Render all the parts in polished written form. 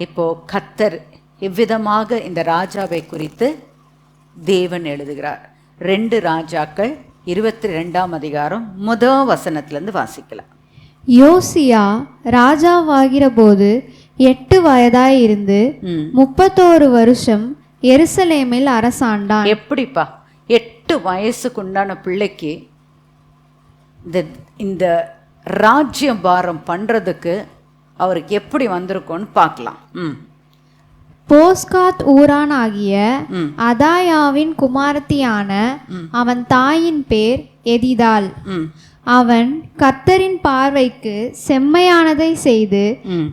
இப்போ கர்த்தர் எவ்விதமாக இந்த ராஜாவை குறித்து தேவன் எழுதுகிறார். 2 ராஜாக்கள் 22ஆம் அதிகாரம் முதல் வசனத்திலிருந்து வாசிக்கலாம். யோசியா ராஜாவாகிற போது 8 வயதாயிருந்து 31 வருஷம் எருசலேமில் அரசாண்டான். எப்படிப்பா 8 வயசுக்கு உண்டான பிள்ளைக்கு இந்த ராஜ்யம் பாரம் பண்றதுக்கு அவருக்கு எப்படி வந்திருக்கும்னு பார்க்கலாம். போஸ்காத் ஊரான் ஆகிய அதாயாவின் குமாரத்தியான அவன் தாயின் பேர் எதிதாள். அவன் கர்த்தரின் பார்வைக்கு செம்மையானதை செய்து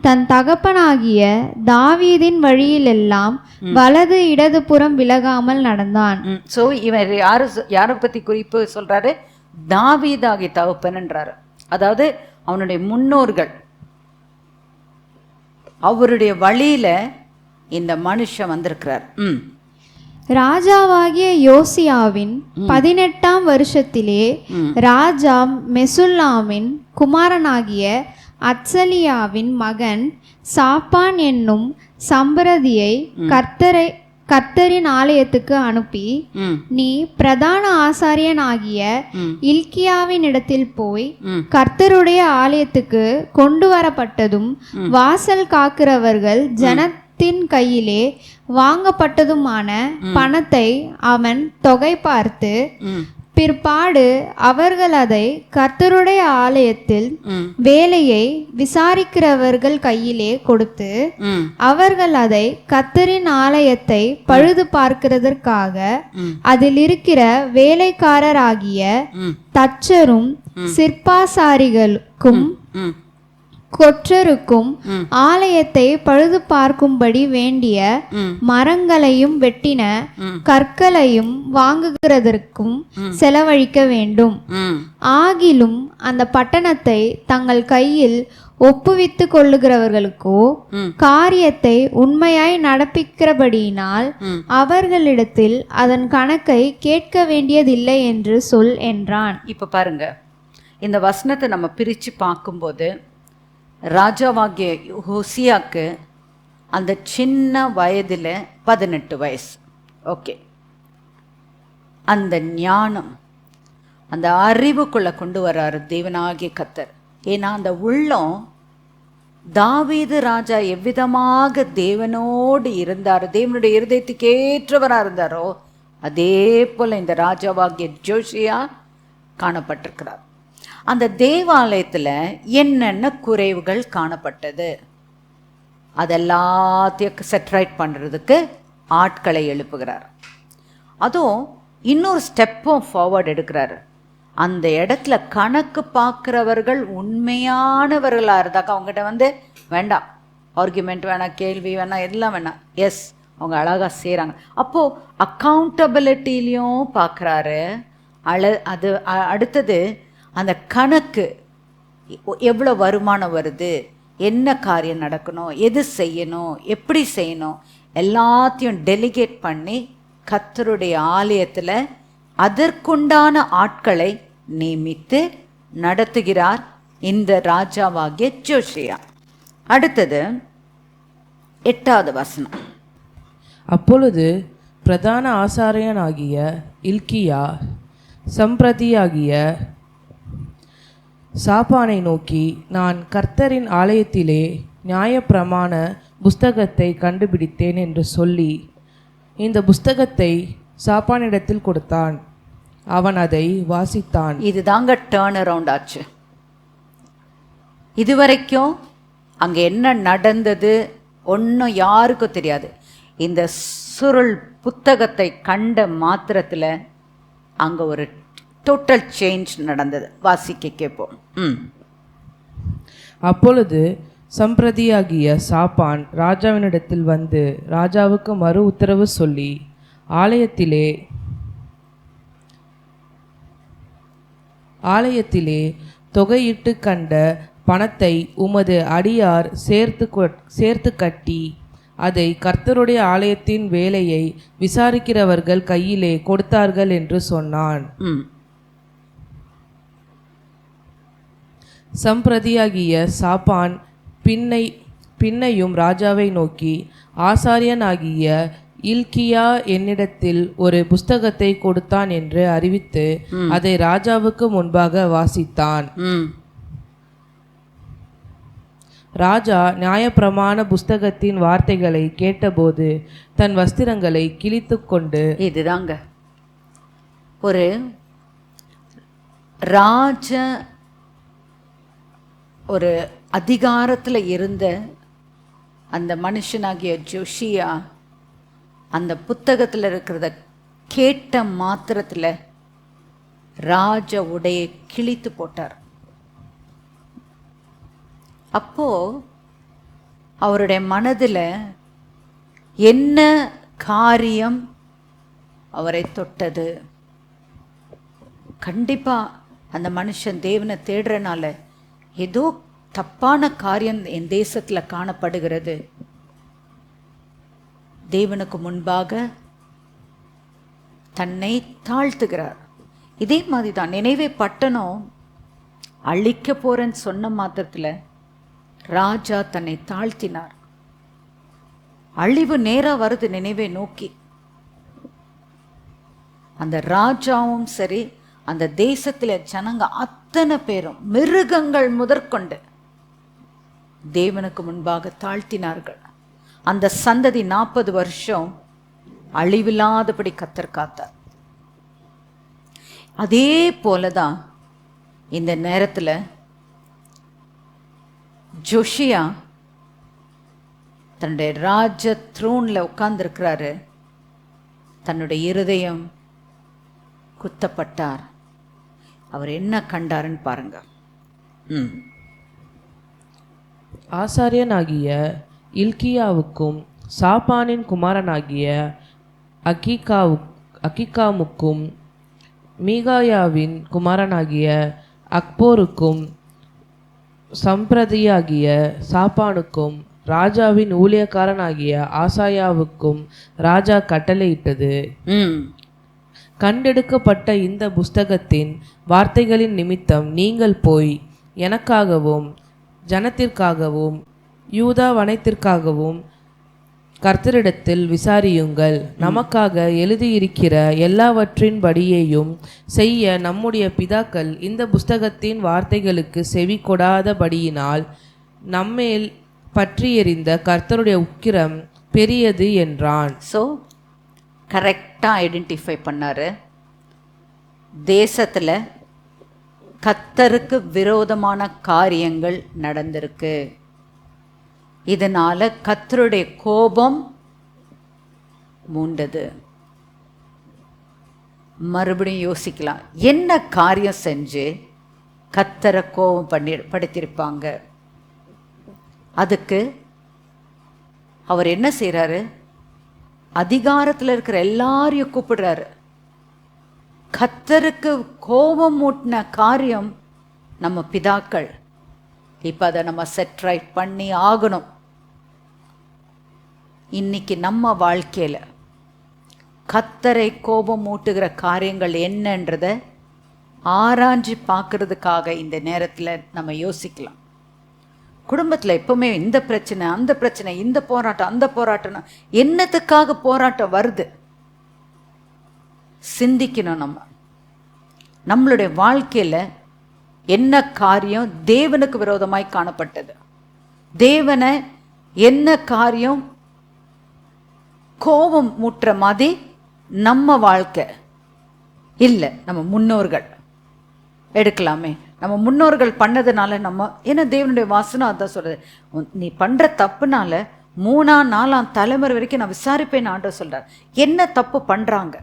தன் தகப்பனாகிய தாவீதின் வழியிலெல்லாம் வலது இடது புறம் விலகாமல் நடந்தான். சோ இவர் யாரை பத்தி குறிப்பு சொல்றாரு? தாவீதாகிய தகப்பன்ன்றாரு. அதாவது அவனுடைய முன்னோர்கள், அவருடைய வழியில இந்த மனுஷன் வந்திருக்கிறார். ராஜாவாகிய யோசியாவின் 18ஆம் வருஷத்திலே ராஜா மெசுல்லாமின் குமாரனாகிய அத்சலியாவின் மகன் சாப்பான் என்னும் சம்பிரதியை கர்த்தரின் ஆலயத்துக்கு அனுப்பி, நீ பிரதான ஆசாரியனாகிய இல்கியாவின் இடத்தில் போய் கர்த்தருடைய ஆலயத்துக்கு கொண்டு வரப்பட்டதும் வாசல் காக்கிறவர்கள் ஜனத்தின் கையிலே வாங்கப்பட்டதுமான பணத்தை அவன் தொகை பார்த்து, பிற்பாடு அவர்கள் அதை கர்த்தருடைய ஆலயத்தில் வேலையை விசாரிக்கிறவர்கள் கையிலே கொடுத்து, அவர்கள் அதை கர்த்தரின் ஆலயத்தை பழுது பார்க்கிறதற்காக அதில் இருக்கிற வேலைக்காரராகிய தச்சரும் சிற்பாசாரிகளுக்கும் கொற்றருக்கும் ஆலயத்தை பழுது பார்க்கும்படி வேண்டிய மரங்களையும் வெட்டின கற்களையும் வாங்குகிறதற்கும் செலவழிக்க வேண்டும். ஆகிலும் அந்த பட்டணத்தை தங்கள் கையில் ஒப்புவித்து கொள்ளுகிறவர்களுக்கோ காரியத்தை உண்மையாய் நடப்பிக்கிறபடியினால் அவர்களிடத்தில் அதன் கணக்கை கேட்க வேண்டியதில்லை என்று சொல் என்றான். இப்ப பாருங்க, இந்த வசனத்தை நம்ம பிரிச்சு பார்க்கும்போது ராஜாவாகிய ஹோசியாக்கு அந்த சின்ன வயதில் 18 வயசு. ஓகே, அந்த ஞானம், அந்த அறிவுக்குள்ள கொண்டு வர்றாரு தேவனாகிய கர்த்தர். ஏன்னா அந்த உள்ளம் தாவீது ராஜா எவ்விதமாக தேவனோடு இருந்தாரோ, தேவனுடைய இருதயத்துக்கு ஏற்றவராக இருந்தாரோ, அதே போல இந்த ராஜாவாகிய ஜோசியா காணப்பட்டிருக்கிறார். அந்த தேவாலயத்தில் என்னென்ன குறைவுகள் காணப்பட்டது அதெல்லாத்தையும் செட்ரைட் பண்ணுறதுக்கு ஆட்களை எழுப்புகிறார். அதுவும் இன்னொரு ஸ்டெப்பும் ஃபார்வர்ட் எடுக்கிறாரு. அந்த இடத்துல கணக்கு பார்க்குறவர்கள் உண்மையானவர்களாக இருந்தாக்க அவங்ககிட்ட வேண்டாம், ஆர்குமெண்ட் வேணாம், கேள்வி வேணாம், எல்லாம் வேணாம். எஸ், அவங்க அழகாக செய்கிறாங்க. அப்போது அக்கௌண்டபிலிட்டிலையும் பார்க்குறாரு. அது அடுத்தது அந்த கணக்கு, எவ்வளோ வருமானம் வருது, என்ன காரியம் நடக்கணும், எது செய்யணும், எப்படி செய்யணும், எல்லாத்தையும் டெலிகேட் பண்ணி கர்த்தருடைய ஆலயத்தில் அதற்குண்டான ஆட்களை நியமித்து நடத்துகிறார் இந்த ராஜாவாகிய ஜோசியா. அடுத்தது 8வது வசனம். அப்பொழுது பிரதான ஆசாரியனாகிய இல்கியா சம்பிரதியாகிய சாப்பானை நோக்கி, நான் கர்த்தரின் ஆலயத்திலே நியாயப்பிரமாண புஸ்தகத்தை கண்டுபிடித்தேன் என்று சொல்லி இந்த புஸ்தகத்தை சாப்பானிடத்தில் கொடுத்தான். அவன் அதை வாசித்தான். இதுதாங்க டேர்ன் அரவுண்ட் ஆச்சு. இதுவரைக்கும் அங்கே என்ன நடந்தது ஒன்றும் யாருக்கும் தெரியாது. இந்த சுருள் புத்தகத்தை கண்ட மாத்திரத்தில் அங்கே ஒரு டோட்டல் சேஞ்ச் நடந்தது. வாசிக்க கேட்போம். அப்பொழுது சம்பிரதியாகிய சாப்பான் ராஜாவினிடத்தில் வந்து ராஜாவுக்கு மறு உத்தரவு சொல்லி, ஆலயத்திலே தொகையிட்டு கண்ட பணத்தை உமது அடியார் சேர்த்து கட்டி அதை கர்த்தருடைய ஆலயத்தின் வேலையை விசாரிக்கிறவர்கள் கையிலே கொடுத்தார்கள் என்று சொன்னான். சம்பிரதியாகிய சாப்பான் பின்னையும் ராஜாவை நோக்கி, ஆசாரியனாகிய இல்கியா என்னிடத்தில் ஒரு புஸ்தகத்தை கொடுத்தான் என்று அறிவித்து அதை ராஜாவுக்கு முன்பாக வாசித்தான். ராஜா நியாயப்பிரமாண புஸ்தகத்தின் வார்த்தைகளை கேட்டபோது தன் வஸ்திரங்களை கிழித்து கொண்டு, இதுதாங்க ஒரு ராஜ ஒரு அதிகாரத்தில் இருந்த அந்த மனுஷனாகிய ஜோஷியா அந்த புத்தகத்தில் இருக்கிறத கேட்ட மாத்திரத்தில் ராஜ உடையை கிழித்து போட்டார். அப்போ அவருடைய மனதில் என்ன காரியம் அவரை தொட்டது? கண்டிப்பா அந்த மனுஷன் தேவனை தேடுறனால ஏதோ தப்பான காரியம் என் தேசத்தில் காணப்படுகிறது. தேவனுக்கு முன்பாக தன்னை தாழ்த்துகிறார். இதே மாதிரி தான் நினைவே பட்டணம் அழிக்க போறேன்னு சொன்ன மாத்திரத்தில் ராஜா தன்னை தாழ்த்தினார். அழிவு நேரா வருது நினைவே நோக்கி. அந்த ராஜாவும் சரி, அந்த தேசத்தில் ஜனங்க அத்தனை பேரும் மிருகங்கள் முதற்கொண்டு தேவனுக்கு முன்பாக தாழ்த்தினார்கள். அந்த சந்ததி 40 வருஷம் அழிவில்லாதபடி கர்த்தர் காத்தார். அதே போலதான் இந்த நேரத்தில் ஜோஷியா தன்னுடைய ராஜ த்ரோன்ல உட்கார்ந்துருக்கிறாரு. தன்னுடைய இருதயம் குத்தப்பட்டார். அவர் என்ன கண்டாருன்னு பாருங்க. ஆசாரியனாகிய இல்கியாவுக்கும் சாப்பானின் குமாரனாகிய அகிகாமுக்கும் மீகாயாவின் குமாரனாகிய அக்போருக்கும் சம்பிரதியாகிய சாப்பானுக்கும் ராஜாவின் ஊழியக்காரனாகிய ஆசாயாவுக்கும் ராஜா கட்டளையிட்டது, கண்டெடுக்கப்பட்ட இந்த புஸ்தகத்தின் வார்த்தைகளின் நிமித்தம் நீங்கள் போய் எனக்காகவும் ஜனத்திற்காகவும் யூதா வனத்திற்காகவும் கர்த்தரிடத்தில் விசாரியுங்கள். நமக்காக எழுதியிருக்கிற எல்லாவற்றின் படியையும் செய்ய நம்முடைய பிதாக்கள் இந்த புஸ்தகத்தின் வார்த்தைகளுக்கு செவி கொடாதபடியினால் நம்மேல் பற்றி எறிந்த கர்த்தருடைய உக்கிரம் பெரியது என்றான். ஸோ கரெக்டாக ஐடென்டிஃபை பண்ணாரு. தேசத்தில் கர்த்தருக்கு விரோதமான காரியங்கள் நடந்திருக்கு. இதனால கர்த்தருடைய கோபம் மூண்டது. மறுபடியும் யோசிக்கலாம், என்ன காரியம் செஞ்சு கர்த்தரை கோபம் படுத்திருப்பாங்க? அதுக்கு அவர் என்ன செய்கிறாரு? அதிகாரத்தில் இருக்கிற எல்லாரையும் கூப்பிடுறாரு. கர்த்தருக்கு கோபம் மூட்டின காரியம் நம்ம பிதாக்கள். இப்போ அதை நம்ம செட் ரைட் பண்ணி ஆகணும். இன்னைக்கு நம்ம வாழ்க்கையில் கர்த்தரை கோபம் மூட்டுகிற காரியங்கள் என்னன்றதை ஆராய்ஞ்சு பார்க்கறதுக்காக இந்த நேரத்தில் நம்ம யோசிக்கலாம். குடும்பத்தில் எப்பவுமே இந்த பிரச்சனை அந்த பிரச்சனை, இந்த போராட்டம் அந்த போராட்டம்னா என்னத்துக்காக போராட்டம் வருது? சிந்திக்கணும். நம்மளுடைய வாழ்க்கையில் என்ன காரியம் தேவனுக்கு விரோதமாய் காணப்பட்டது? தேவனை என்ன காரியம் கோபம் மூட்டுற மாதிரி நம்ம வாழ்க்கை இல்லை? நம்ம முன்னோர்கள் எடுக்கலாமே. நம்ம முன்னோர்கள் பண்ணதுனால நம்ம, ஏன்னா தேவனுடைய வாசனம் அதான் சொல்றது, நீ பண்ற தப்புனால 3ஆம் 4ஆம் தலைமுறை வரைக்கும் நான் விசாரிப்பேன் ஆண்டவர் சொல்றார். என்ன தப்பு பண்றாங்க?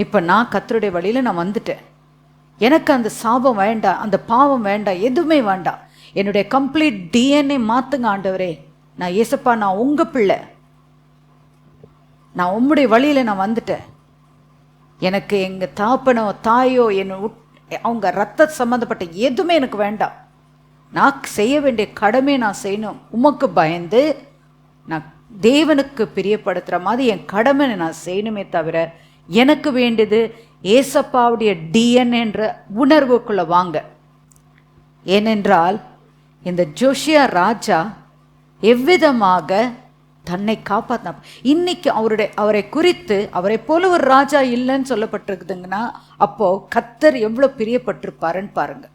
இப்போ நான் கர்த்தருடைய வழியில நான் வந்துட்டேன். எனக்கு அந்த சாபம் வேண்டாம், அந்த பாவம் வேண்டாம், எதுவுமே வேண்டாம். என்னுடைய கம்ப்ளீட் டிஎன்ஏ மாத்துங்க ஆண்டவரே. நான் ஏசப்பா, நான் உங்க பிள்ளை, நான் உம்முடைய வழியில நான் வந்துட்டேன். எனக்கு எங்க தாப்பனோ தாயோ அவங்க ரத்த சம்மந்தப்பட்ட எதுவுமே எனக்கு வேண்டாம். நான் செய்ய வேண்டிய கடமை நான் செய்யணும். உமக்கு பயந்து நான் தேவனுக்கு பிரியப்படுத்துகிற மாதிரி என் கடமை நான் செய்யணுமே தவிர எனக்கு வேண்டியது ஏசப்பாவுடைய டிஎன்ஏன்ற உணர்வுக்குள்ளே வாங்க. ஏனென்றால் இந்த ஜோஷியா ராஜா எவ்விதமாக தன்னை காப்பாற்றின. இன்னைக்கு அவரை குறித்து அவரை போல ஒரு ராஜா இல்லைன்னு சொல்லப்பட்டிருக்குதுங்கன்னா அப்போ கர்த்தர் எவ்வளோ பிரியப்பட்டிருப்பாருன்னு பாருங்க.